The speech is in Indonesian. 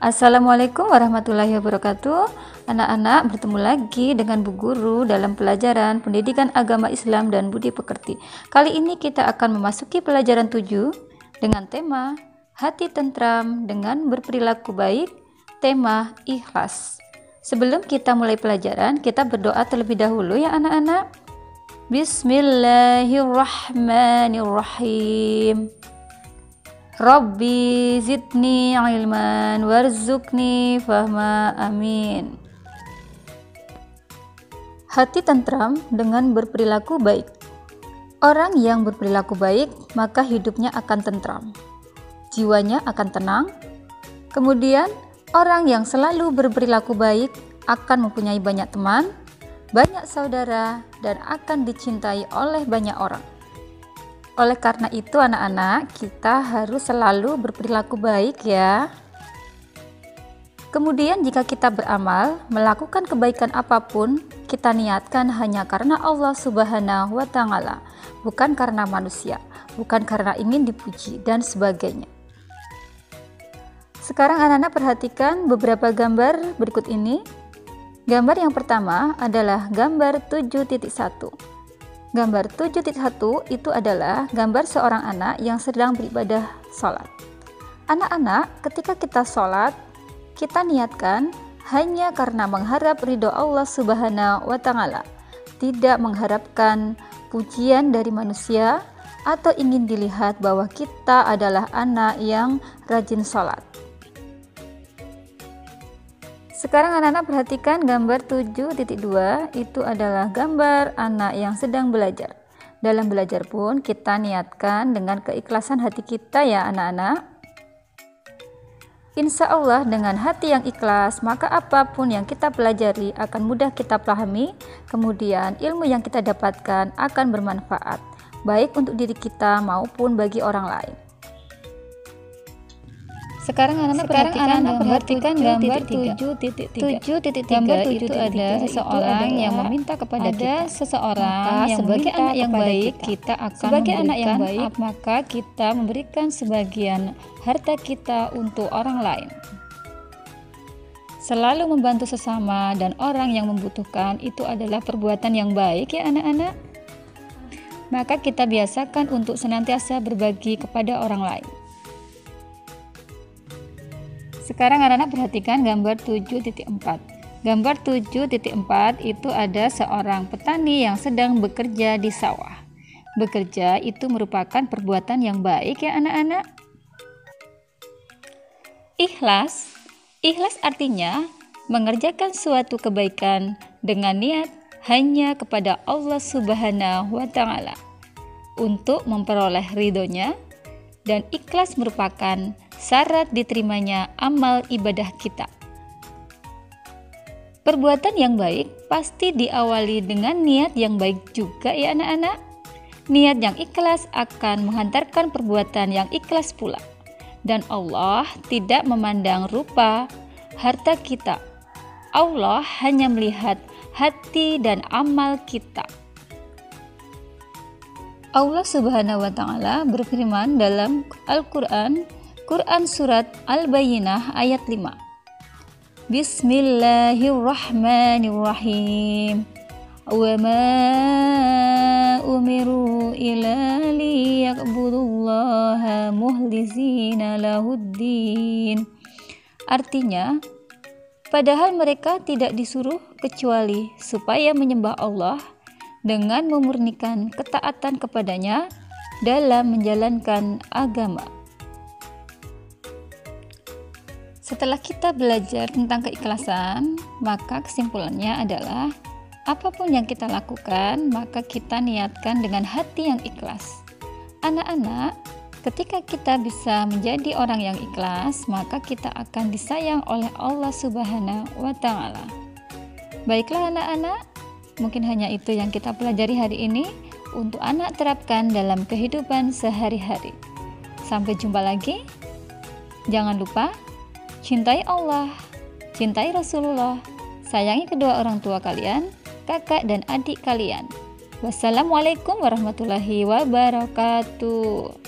Assalamualaikum warahmatullahi wabarakatuh. Anak-anak, bertemu lagi dengan Bu Guru dalam pelajaran Pendidikan Agama Islam dan Budi Pekerti. Kali ini kita akan memasuki pelajaran 7 dengan tema Hati Tentram dengan Berperilaku Baik, tema Ikhlas. Sebelum kita mulai pelajaran, kita berdoa terlebih dahulu ya anak-anak. Bismillahirrahmanirrahim. Rabbi zidni ilman warzuqni fahma, amin. Hati tentram dengan berperilaku baik. Orang yang berperilaku baik, maka hidupnya akan tentram. Jiwanya akan tenang. Kemudian, orang yang selalu berperilaku baik akan mempunyai banyak teman, banyak saudara, dan akan dicintai oleh banyak orang. Oleh karena itu anak-anak, kita harus selalu berperilaku baik ya. Kemudian jika kita beramal, melakukan kebaikan apapun, kita niatkan hanya karena Allah Subhanahu wa Ta'ala, bukan karena manusia, bukan karena ingin dipuji, dan sebagainya. Sekarang anak-anak perhatikan beberapa gambar berikut ini. Gambar yang pertama adalah gambar 7.1. Gambar 7.1 itu adalah gambar seorang anak yang sedang beribadah sholat. Anak-anak, ketika kita sholat, kita niatkan hanya karena mengharap ridho Allah Subhanahu wa Ta'ala, tidak mengharapkan pujian dari manusia atau ingin dilihat bahwa kita adalah anak yang rajin sholat. Sekarang anak-anak perhatikan gambar 7.2, itu adalah gambar anak yang sedang belajar. Dalam belajar pun kita niatkan dengan keikhlasan hati kita ya anak-anak. Insya Allah dengan hati yang ikhlas, maka apapun yang kita pelajari akan mudah kita pahami, kemudian ilmu yang kita dapatkan akan bermanfaat, baik untuk diri kita maupun bagi orang lain. Sekarang anak-anak perhatikan gambar 7.3. Gambar 7 itu ada seseorang yang meminta kepada kita. Seseorang yang sebagai anak yang baik kita akan sebagai anak yang baik, maka kita memberikan sebagian harta kita untuk orang lain. Selalu membantu sesama dan orang yang membutuhkan itu adalah perbuatan yang baik ya anak-anak. Maka kita biasakan untuk senantiasa berbagi kepada orang lain. Sekarang anak-anak perhatikan gambar 7.4. Gambar 7.4 itu ada seorang petani yang sedang bekerja di sawah. Bekerja itu merupakan perbuatan yang baik ya anak-anak. Ikhlas. Ikhlas artinya mengerjakan suatu kebaikan dengan niat hanya kepada Allah Subhanahu wa Ta'ala untuk memperoleh ridhonya, dan ikhlas merupakan syarat diterimanya amal ibadah kita. Perbuatan yang baik pasti diawali dengan niat yang baik juga ya anak-anak. Niat yang ikhlas akan menghantarkan perbuatan yang ikhlas pula. Dan Allah tidak memandang rupa, harta kita. Allah hanya melihat hati dan amal kita. Allah Subhanahu wa Ta'ala berfirman dalam Al-Quran, Quran Surat Al-Bayyinah ayat 5. Bismillahirrahmanirrahim. Wa ma umiru illa liya'budullaha muhlizina lahuddin. Artinya, padahal mereka tidak disuruh kecuali supaya menyembah Allah dengan memurnikan ketaatan kepadanya dalam menjalankan agama. Setelah kita belajar tentang keikhlasan, maka kesimpulannya adalah apapun yang kita lakukan, maka kita niatkan dengan hati yang ikhlas. Anak-anak, ketika kita bisa menjadi orang yang ikhlas, maka kita akan disayang oleh Allah Subhanahu wa Ta'ala. Baiklah anak-anak, mungkin hanya itu yang kita pelajari hari ini untuk anak terapkan dalam kehidupan sehari-hari. Sampai jumpa lagi. Jangan lupa cintai Allah, cintai Rasulullah, sayangi kedua orang tua kalian, kakak dan adik kalian. Wassalamualaikum warahmatullahi wabarakatuh.